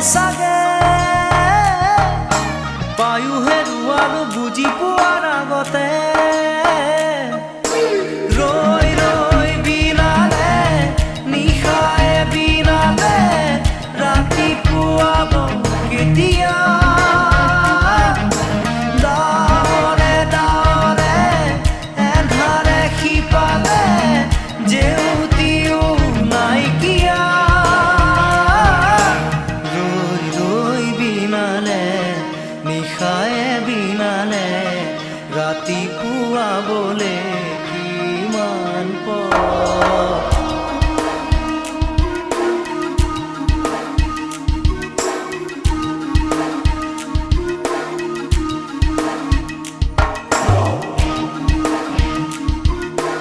চাগে পায়ো হেৰুৱালো বুজি পোৱাৰ আগতে ৰৈ ৰৈ বিনালে নিশায়ে বিনালে ৰাতিপুৱাব কেতিয়া ডাৱৰে ডাৱৰে এন্ধাৰে সিপালে জেউতিও নাইকিয়া ৰৈ ৰৈ বিনালে নিশায়ে বিনালে ৰাতিপুৱাবলে কিমান